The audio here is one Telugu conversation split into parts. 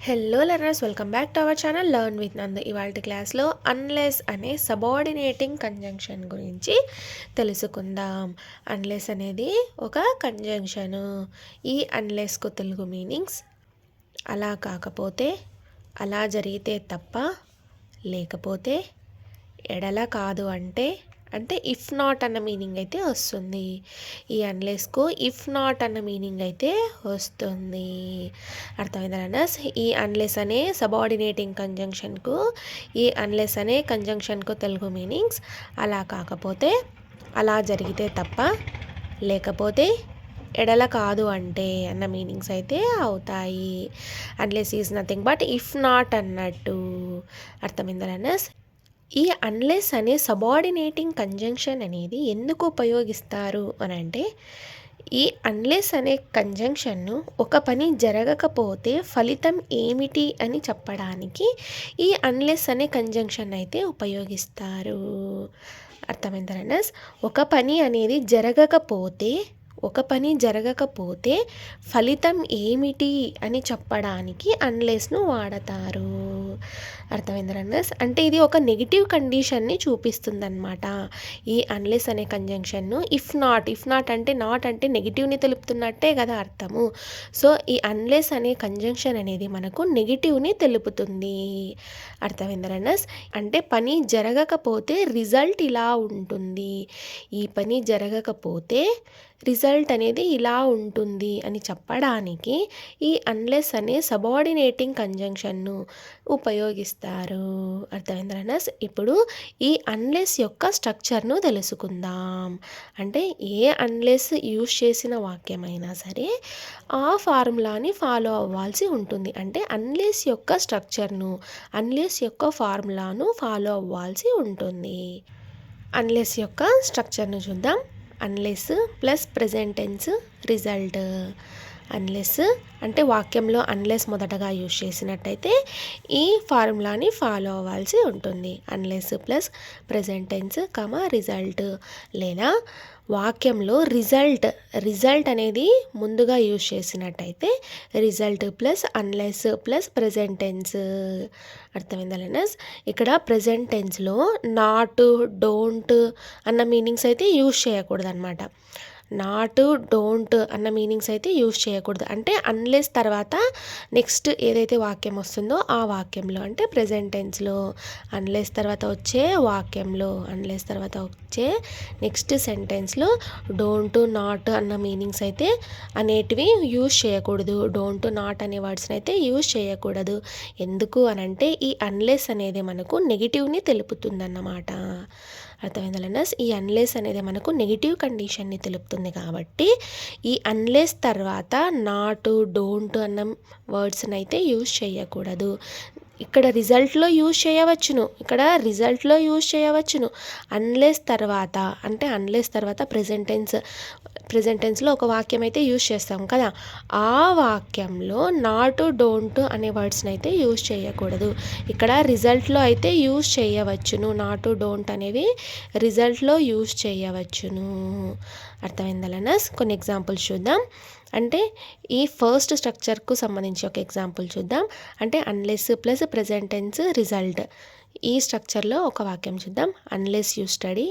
Hello learners, welcome back to our channel learn with నందు. ఇవాళ క్లాస్లో అన్లెస్ అనే సబార్డినేటింగ్ కంజంక్షన్ గురించి తెలుసుకుందాం. అన్లెస్ అనేది ఒక కంజంక్షను. ఈ అన్లెస్కు తెలుగు మీనింగ్స్ అలా కాకపోతే, అలా జరిగితే తప్ప, లేకపోతే, ఎడల కాదు అంటే ఇఫ్ నాట్ అన్న మీనింగ్ అయితే వస్తుంది. ఈ అన్లెస్కు ఇఫ్ నాట్ అన్న మీనింగ్ అయితే వస్తుంది. అర్థమైందా? ఈ అన్లెస్ అనే సబార్డినేటింగ్ కంజంక్షన్కు, ఈ అన్లెస్ అనే కంజంక్షన్కు తెలుగు మీనింగ్స్ అలా కాకపోతే, అలా జరిగితే తప్ప, లేకపోతే, ఎడల కాదు అంటే అన్న మీనింగ్స్ అయితే అవుతాయి. Unless is nothing but if not అన్నట్టు. అర్థమైందా? ఈ అన్లెస్ అనే సబార్డినేటింగ్ కంజంక్షన్ అనేది ఎందుకు ఉపయోగిస్తారు అని అంటే, ఈ అన్లెస్ అనే కంజంక్షన్ను ఒక పని జరగకపోతే ఫలితం ఏమిటి అని చెప్పడానికి ఈ అన్లెస్ అనే కంజంక్షన్ అయితే ఉపయోగిస్తారు. అర్థమైందా? ఒక పని అనేది జరగకపోతే ఫలితం ఏమిటి అని చెప్పడానికి అన్లెస్ను వాడతారు. అర్థమైందా? అంటే ఇది ఒక నెగిటివ్ కండిషన్ని చూపిస్తుందన్నమాట. ఈ అన్లెస్ అనే కంజంక్షన్ను ఇఫ్ నాట్ అంటే నెగిటివ్ని తెలుపుతున్నట్టే కదా అర్థము. సో ఈ అన్లెస్ అనే కంజంక్షన్ అనేది మనకు నెగిటివ్ని తెలుపుతుంది. అర్థమైందా? అంటే పని జరగకపోతే రిజల్ట్ ఇలా ఉంటుంది, ఈ పని జరగకపోతే రిజల్ట్ అనేది ఇలా ఉంటుంది అని చెప్పడానికి ఈ అన్లెస్ అనే సబార్డినేటింగ్ కంజంక్షన్ను ఉపయోగిస్తారు. అర్థమైందా? ఇప్పుడు ఈ అన్లెస్ యొక్క స్ట్రక్చర్ను తెలుసుకుందాం. అంటే ఏ అన్లెస్ యూజ్ చేసిన వాక్యమైనా సరే ఆ ఫార్ములాని ఫాలో అవ్వాల్సి ఉంటుంది. అంటే అన్లెస్ యొక్క స్ట్రక్చర్ను, అన్లెస్ యొక్క ఫార్ములాను ఫాలో అవ్వాల్సి ఉంటుంది. అన్లెస్ యొక్క స్ట్రక్చర్ను చూద్దాం. Unless plus present tense result. Unless అంటే వాక్యంలో అన్లెస్ మొదటగా యూజ్ చేసినట్టయితే ఈ ఫార్ములాని ఫాలో అవ్వాల్సి ఉంటుంది. Unless plus present tense result. లేదా వాక్యంలో రిజల్ట్ అనేది ముందుగా యూజ్ చేసినట్టయితే result plus unless plus present tense. అర్థమైందా? ఇక్కడ ప్రెజెంట్ టెన్స్లో నాట్, డోంట్ అన్న మీనింగ్స్ అయితే యూజ్ చేయకూడదు అనమాట. నాట్, డోంట్ అన్న మీనింగ్స్ అయితే యూజ్ చేయకూడదు. అంటే అన్లెస్ తర్వాత నెక్స్ట్ ఏదైతే వాక్యం వస్తుందో ఆ వాక్యంలో, అంటే ప్రెజెంట్ టెన్స్లో అన్లెస్ తర్వాత వచ్చే వాక్యంలో, అన్లెస్ తర్వాత వచ్చే నెక్స్ట్ సెంటెన్స్లో డోంట్, నాట్ అన్న మీనింగ్స్ అయితే అనేటివి యూజ్ చేయకూడదు. డోంట్, నాట్ అనే వర్డ్స్ని అయితే యూజ్ చేయకూడదు. ఎందుకు అనంటే ఈ అన్లెస్ అనేది మనకు నెగిటివ్ని తెలుపుతుందన్నమాట. అర్థమైందా? ఈ అన్లెస్ అనేది మనకు నెగిటివ్ కండిషన్ని తెలుపుతుంది కాబట్టి ఈ అన్లెస్ తర్వాత నాట్, డోంట్ అన్న వర్డ్స్ని అయితే యూజ్ చేయకూడదు. ఇక్కడ రిజల్ట్లో యూజ్ చేయవచ్చును. అన్లెస్ తర్వాత అంటే అన్లెస్ తర్వాత ప్రెజెంట్ టెన్స్లో ఒక వాక్యం అయితే యూజ్ చేస్తాం కదా, ఆ వాక్యంలో నాట్, డోంట్ అనే వర్డ్స్ని అయితే యూజ్ చేయకూడదు. ఇక్కడ రిజల్ట్లో అయితే యూజ్ చేయవచ్చును. నాట్, డోంట్ అనేవి రిజల్ట్లో యూజ్ చేయవచ్చును. అర్థమైందా? కొన్ని ఎగ్జాంపుల్స్ చూద్దాం. అంటే ఈ ఫస్ట్ స్ట్రక్చర్కు సంబంధించి ఒక ఎగ్జాంపుల్ చూద్దాం. అంటే unless plus present tense result. ఈ స్ట్రక్చర్లో ఒక వాక్యం చూద్దాం. Unless you study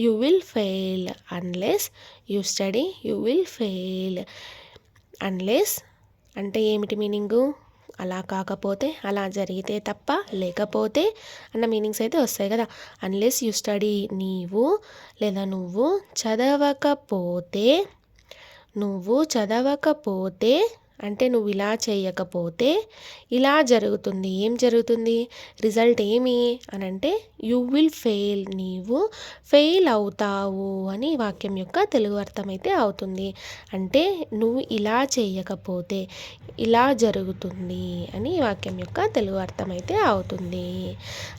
you will fail. Unless you study you will fail. Unless అంటే ఏమిటి మీనింగు? అలా కాకపోతే, అలా జరిగితే తప్ప, లేకపోతే అన్న మీనింగ్స్ అయితే వస్తాయి కదా. అన్లెస్ యూ స్టడీ నీవు లేదా నువ్వు చదవకపోతే అంటే నువ్వు ఇలా చేయకపోతే ఇలా జరుగుతుంది. ఏం జరుగుతుంది? రిజల్ట్ ఏమి అని అంటే యూ విల్ ఫెయిల్, నీవు ఫెయిల్ అవుతావు అని వాక్యం యొక్క తెలుగు అర్థం అయితే అవుతుంది. అంటే నువ్వు ఇలా చేయకపోతే ఇలా జరుగుతుంది అని వాక్యం యొక్క తెలుగు అర్థం అయితే అవుతుంది.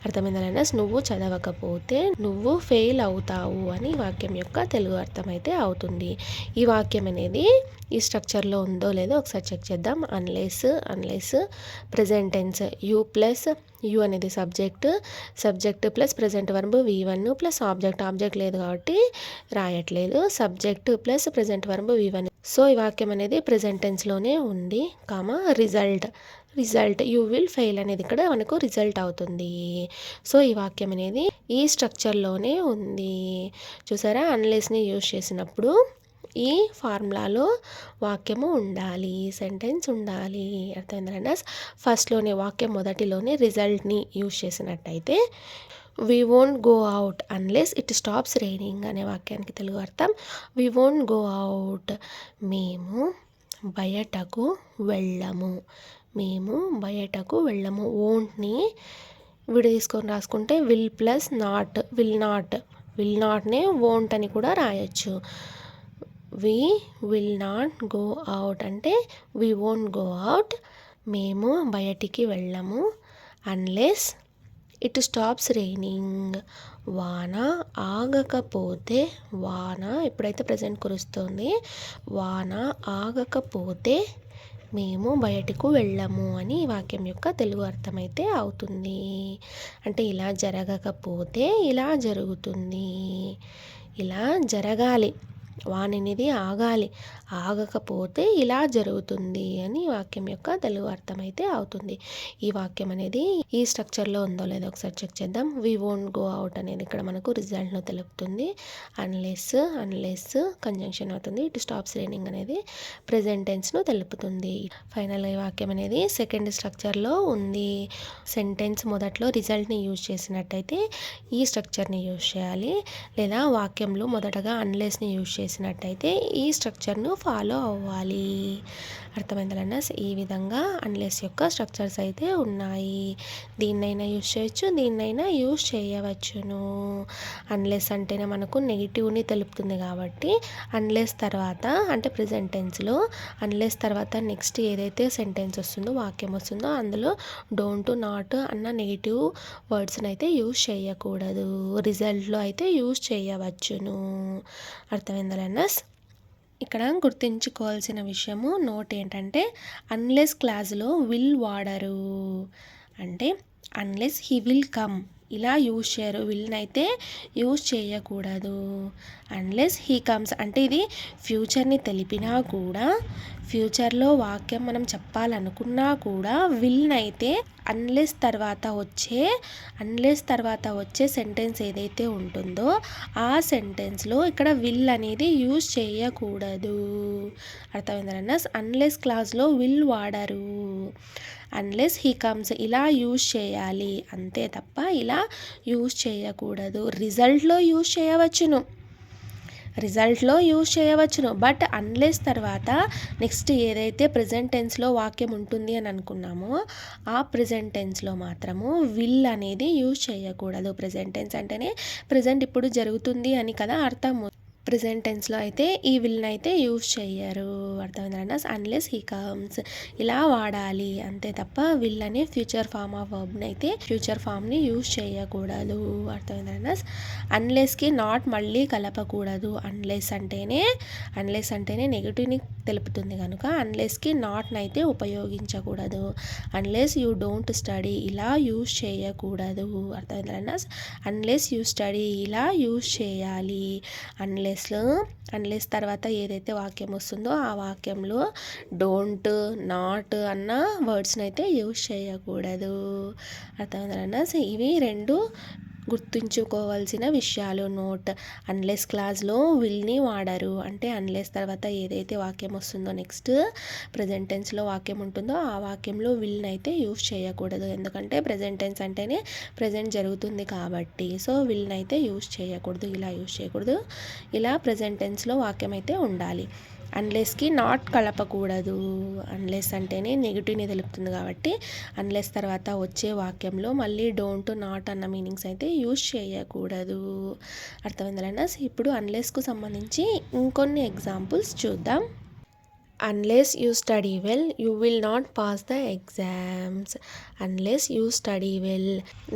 అర్థమైందా? నువ్వు చదవకపోతే నువ్వు ఫెయిల్ అవుతావు అని వాక్యం యొక్క తెలుగు అర్థం అయితే అవుతుంది. ఈ వాక్యం అనేది ఈ స్ట్రక్చర్లో ఉందో లేదో ఒకసారి చెక్ చేద్దాం. అన్లెస్ ప్రెజెంట్ టెన్స్ యూ అనేది subject plus present verb V1 plus object లేదు కాబట్టి రాయట్లేదు. Subject plus present verb V1. So ఈ వాక్యం అనేది ప్రెజెంట్ టెన్స్లోనే ఉంది. Result result, you will fail అనేది ఇక్కడ మనకు రిజల్ట్ అవుతుంది. సో ఈ వాక్యం అనేది ఈ స్ట్రక్చర్లోనే ఉంది. చూసారా, అన్లెస్ని యూజ్ చేసినప్పుడు ఈ ఫార్ములాలో వాక్యము ఉండాలి, సెంటెన్స్ ఉండాలి. అర్థమైందా? ఫస్ట్లోనే వాక్యం మొదటిలోనే రిజల్ట్ని యూజ్ చేసినట్టయితే we won't go out unless it stops raining అనే వాక్యానికి తెలుగు అర్థం వి వోంట్ గో అవుట్, మేము బయటకు వెళ్ళము. మేము బయటకు వెళ్ళము. వోంట్ని విడ తీసుకొని రాసుకుంటే విల్ ప్లస్ నాట్, విల్ నాట్నే వోంట్ అని కూడా రాయొచ్చు. We will not go out అంటే వి వోంట్ గో అవుట్, మేము బయటికి వెళ్ళము. అన్లెస్ ఇట్ స్టాప్స్ రైనింగ్, వాన ఆగకపోతే, వాన ఎప్పుడైతే ప్రజెంట్ కురుస్తుంది, వాన ఆగకపోతే మేము బయటకు వెళ్ళము అని ఈ వాక్యం యొక్క తెలుగు అర్థమైతే అవుతుంది. అంటే ఇలా జరగకపోతే ఇలా జరుగుతుంది, ఇలా జరగాలి, వాన అనేది ఆగాలి, ఆగకపోతే ఇలా జరుగుతుంది అని వాక్యం యొక్క తెలుగు అర్థం అయితే అవుతుంది. ఈ వాక్యం అనేది ఈ స్ట్రక్చర్లో ఉందో లేదో ఒకసారి చెక్ చేద్దాం. వి వోంట్ గో అవుట్ అనేది ఇక్కడ మనకు రిజల్ట్ను తెలుపుతుంది. అన్లెస్ కంజంక్షన్ అవుతుంది. ఇట్ స్టాప్స్ రైనింగ్ అనేది ప్రెజెంట్ టెన్స్ను తెలుపుతుంది. ఫైనల్గా ఈ వాక్యం అనేది సెకండ్ స్ట్రక్చర్లో ఉంది. సెంటెన్స్ మొదట్లో రిజల్ట్ని యూజ్ చేసినట్టయితే ఈ స్ట్రక్చర్ని యూజ్ చేయాలి, లేదా వాక్యంలో మొదటగా అన్లెస్ని యూజ్ చేసినట్టయితే ఈ స్ట్రక్చర్ను ఫాలో అవ్వాలి. అర్థమైందలన్నా? ఈ విధంగా అన్లెస్ యొక్క స్ట్రక్చర్స్ అయితే ఉన్నాయి. దీన్నైనా యూజ్ చేయొచ్చు, దీన్నైనా యూజ్ చేయవచ్చును. అన్లెస్ అంటేనే మనకు నెగిటివ్ని తెలుపుతుంది కాబట్టి అన్లెస్ తర్వాత అంటే ప్రెజెంట్ టెన్స్లో అన్లెస్ తర్వాత నెక్స్ట్ ఏదైతే సెంటెన్స్ వస్తుందో, వాక్యం వస్తుందో అందులో డోంట్, నాట్ అన్న నెగిటివ్ వర్డ్స్ని అయితే యూజ్ చేయకూడదు. రిజల్ట్లో అయితే యూజ్ చేయవచ్చును. అర్థమైందలన్నా? ఇక్కడ గుర్తుంచుకోవాల్సిన విషయము నోట్ ఏంటంటే అన్లెస్ క్లాజ్లో విల్ వాడరు. అంటే అన్లెస్ హీ విల్ కమ్ ఇలా యూజ్ చేయరు, విల్ని అయితే యూజ్ చేయకూడదు. అన్లెస్ హీ కమ్స్ అంటే ఇది ఫ్యూచర్ని తెలిపినా కూడా, ఫ్యూచర్లో వాక్యం మనం చెప్పాలనుకున్నా కూడా విల్ని అయితే అన్లెస్ తర్వాత వచ్చే సెంటెన్స్ ఏదైతే ఉంటుందో ఆ సెంటెన్స్లో ఇక్కడ విల్ అనేది యూజ్ చేయకూడదు. అర్థమైందన్నా? అన్లెస్ క్లాజ్లో విల్ వాడరు. అన్లెస్ హీ కమ్స్ ఇలా యూజ్ చేయాలి అంతే తప్ప ఇలా యూజ్ చేయకూడదు. రిజల్ట్లో యూజ్ చేయవచ్చును, బట్ అన్లెస్ తర్వాత నెక్స్ట్ ఏదైతే ప్రెజెంట్ టెన్స్లో వాక్యం ఉంటుంది అని అనుకున్నామో ఆ ప్రెజెంట్ టెన్స్లో మాత్రము విల్ అనేది యూజ్ చేయకూడదు. ప్రెజెంట్ టెన్స్ అంటేనే ప్రెజెంట్ ఇప్పుడు జరుగుతుంది అని కదా అర్థము. ప్రెజెంట్ టెన్స్లో అయితే ఈ విల్ని అయితే యూజ్ చేయరు. అర్థమైందన్నా? అన్లెస్ హీ కమ్స్ ఇలా వాడాలి అంతే తప్ప విల్ అనే ఫ్యూచర్ ఫామ్ ఆఫ్ వర్బ్ని అయితే ఫ్యూచర్ ఫామ్ని యూజ్ చేయకూడదు. అర్థమైందన్నా? అన్లెస్కి నాట్ మళ్ళీ కలపకూడదు. అన్లెస్ అంటేనే నెగిటివ్ని తెలుపుతుంది కనుక అన్లెస్కి నాట్ని అయితే ఉపయోగించకూడదు. అన్లెస్ యూ డోంట్ స్టడీ ఇలా యూజ్ చేయకూడదు. అర్థమైందన్నా? అన్లెస్ యూ స్టడీ ఇలా యూజ్ చేయాలి. అన్లెస్ తర్వాత ఏదైతే వాక్యం వస్తుందో ఆ వాక్యంలో డోంట్, నాట్ అన్న వర్డ్స్ని అయితే యూజ్ చేయకూడదు. అర్థమైందన్నా? ఇవి రెండు గుర్తుంచుకోవాల్సిన విషయాలు. నోట్, అన్లెస్ క్లాజ్లో విల్ని వాడరు. అంటే అన్లెస్ తర్వాత ఏదైతే వాక్యం వస్తుందో నెక్స్ట్ ప్రెజెంట్ టెన్స్లో వాక్యం ఉంటుందో ఆ వాక్యంలో విల్ని అయితే యూజ్ చేయకూడదు. ఎందుకంటే ప్రెజెంట్ టెన్స్ అంటేనే ప్రెజెంట్ జరుగుతుంది కాబట్టి. సో విల్ని అయితే యూజ్ చేయకూడదు, ఇలా యూజ్ చేయకూడదు. ఇలా ప్రెజెంట్ టెన్స్లో వాక్యం అయితే ఉండాలి. అన్లెస్కి నాట్ కలపకూడదు. అన్లెస్ అంటేనే నెగిటివ్ని తెలుపుతుంది కాబట్టి అన్లెస్ తర్వాత వచ్చే వాక్యంలో మళ్ళీ డోంట్, నాట్ అన్న మీనింగ్స్ అయితే యూజ్ చేయకూడదు. అర్థమైందలన్నా? ఇప్పుడు అన్లెస్కు సంబంధించి ఇంకొన్ని ఎగ్జాంపుల్స్ చూద్దాం. Unless you study well you will not pass the exams. Unless you study well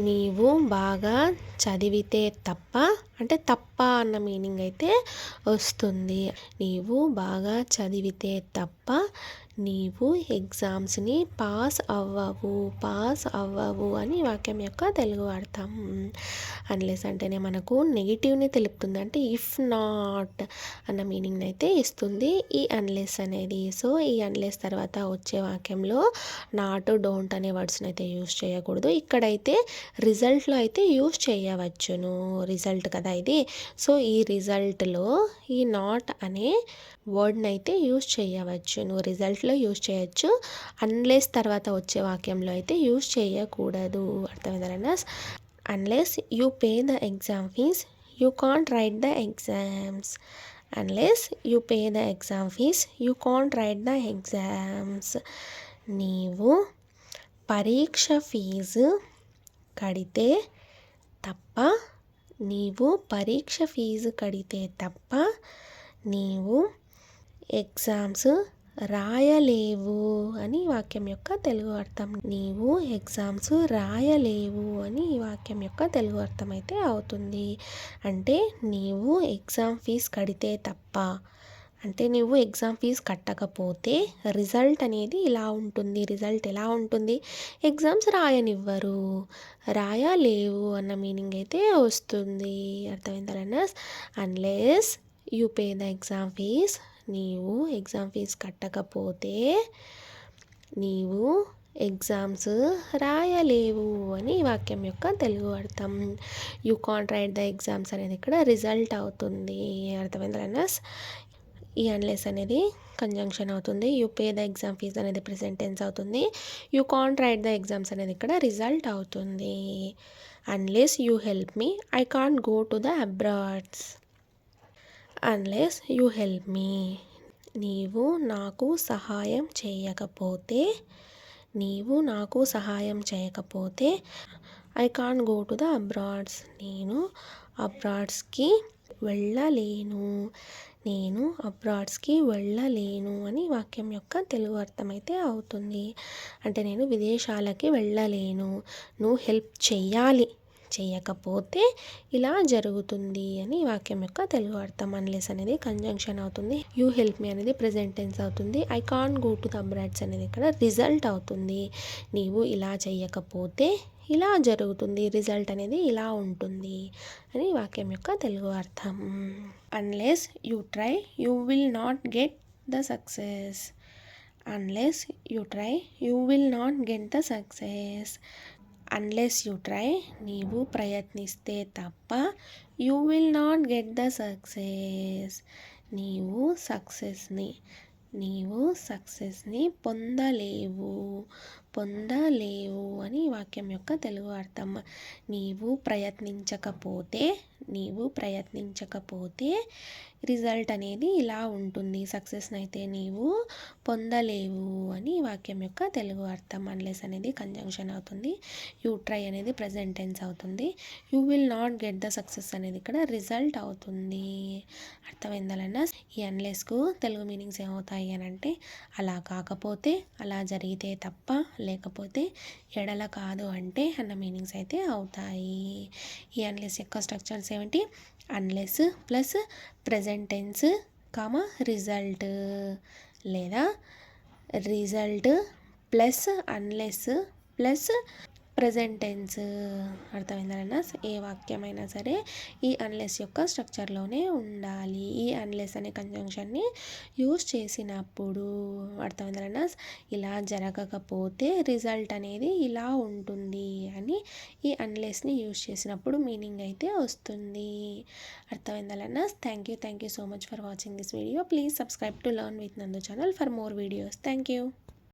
నీవు బాగా చదివితే తప్ప అంటే తప్ప అన్న మీనింగ్ అయితే వస్తుంది. నీవు బాగా చదివితే తప్ప నీవు ఎగ్జామ్స్ని పాస్ అవ్వవు అని వాక్యం యొక్క తెలుగు అర్థం. అన్లెస్ అంటేనే మనకు నెగిటివ్ని తెలుపుతుంది, అంటే ఇఫ్ నాట్ అన్న మీనింగ్ అయితే ఇస్తుంది ఈ అన్లెస్ అనేది. సో ఈ అన్లెస్ తర్వాత వచ్చే వాక్యంలో నాట్, డోంట్ అనే వర్డ్స్ని అయితే యూస్ చేయకూడదు. ఇక్కడైతే రిజల్ట్లో అయితే యూస్ చేయవచ్చును, రిజల్ట్ కదా ఇది. సో ఈ రిజల్ట్లో ఈ నాట్ అనే వర్డ్ని అయితే యూస్ చేయవచ్చు, నువ్వు రిజల్ట్లో యూస్ చేయొచ్చు. అన్లెస్ తర్వాత వచ్చే వాక్యంలో అయితే యూస్ చేయకూడదు. అర్థమైందా? Unless you pay the exam fees you can't write the exams. Unless you pay the exam fees you can't write the exams. నీవు పరీక్ష ఫీజు కడితే తప్ప నీవు ఎగ్జామ్స్ రాయలేవు అని వాక్యం యొక్క తెలుగు అర్థం. నీవు ఎగ్జామ్స్ రాయలేవు అని ఈ వాక్యం యొక్క తెలుగు అర్థం అయితే అవుతుంది. అంటే నీవు ఎగ్జామ్ ఫీజు కడితే తప్ప, అంటే నువ్వు ఎగ్జామ్ ఫీజు కట్టకపోతే రిజల్ట్ అనేది ఇలా ఉంటుంది. రిజల్ట్ ఎలా ఉంటుంది? ఎగ్జామ్స్ రాయలేవు అన్న మీనింగ్ అయితే వస్తుంది. అర్థమైందా? Unless you pay the exam fees, నీవు ఎగ్జామ్ ఫీజు కట్టకపోతే నీవు ఎగ్జామ్స్ రాయలేవు అని వాక్యం యొక్క తెలుగు అర్థం. You can't write the exams అనేది ఇక్కడ రిజల్ట్ అవుతుంది. అర్థమైందా? ఈ అన్లెస్ అనేది కంజంక్షన్ అవుతుంది. You pay the exam fees అనేది ప్రెజెంట్ టెన్స్ అవుతుంది. You can't write the exams అనేది ఇక్కడ రిజల్ట్ అవుతుంది. Unless you help me I can't go to the abroads. Unless you help me, నీవు నాకు సహాయం చేయకపోతే I can't go to the abroads, నేను అబ్రాడ్స్కి వెళ్ళలేను అని వాక్యం యొక్క తెలుగు అర్థం అయితే అవుతుంది. అంటే నేను విదేశాలకి వెళ్ళలేను, నువ్వు హెల్ప్ చేయకపోతే ఇలా జరుగుతుంది అని వాక్యం యొక్క తెలుగు అర్థం. అన్లెస్ అనేది కంజంక్షన్ అవుతుంది. యూ హెల్ప్ మీ అనేది ప్రెజెంట్ టెన్స్ అవుతుంది. I can't go to the అబ్రాడ్స్ అనేది ఇక్కడ రిజల్ట్ అవుతుంది. నీవు ఇలా చేయకపోతే ఇలా జరుగుతుంది, రిజల్ట్ అనేది ఇలా ఉంటుంది అని వాక్యం యొక్క తెలుగు అర్థం. Unless you try you will not get the success. Unless you try you will not get the success. Unless you try, నీవు ప్రయత్నిస్తే తప్ప you will not get the success, నీవు సక్సెస్ని పొందలేవు అని వాక్యం యొక్క తెలుగు అర్థం. నీవు ప్రయత్నించకపోతే రిజల్ట్ అనేది ఇలా ఉంటుంది, సక్సెస్ని అయితే నీవు పొందలేవు అని వాక్యం యొక్క తెలుగు అర్థం. అన్లెస్ అనేది కంజంక్షన్ అవుతుంది. యూ ట్రై అనేది ప్రెజెంట్ టెన్స్ అవుతుంది. You will not get the success అనేది ఇక్కడ రిజల్ట్ అవుతుంది. అర్థమైందలన్నా? ఈ అన్లెస్కు తెలుగు మీనింగ్స్ ఏమవుతాయి అని అంటే అలా కాకపోతే, అలా జరిగితే తప్ప, లేకపోతే, ఎడల కాదు అంటే అన్న మీనింగ్స్ అయితే అవుతాయి. ఈ అన్లెస్ యొక్క స్ట్రక్చర్స్ ఏమిటి? Unless plus present tense comma result, లేదా result plus unless plus present tense. అర్థమైందన్నా? ఏ వాక్యమైనా సరే ఈ అన్లెస్ యొక్క స్ట్రక్చర్లోనే ఉండాలి. ఈ అన్లెస్ అనే కంజంక్షన్ని యూస్ చేసినప్పుడు అర్థమైందన్నా? ఇలా జరగకపోతే రిజల్ట్ అనేది ఇలా ఉంటుంది అని ఈ అన్లెస్ని యూస్ చేసినప్పుడు మీనింగ్ అయితే వస్తుంది. అర్థమైందన్నా? Thank you so much for watching this video. Please subscribe to learn with Nandu channel for more videos. Thank you.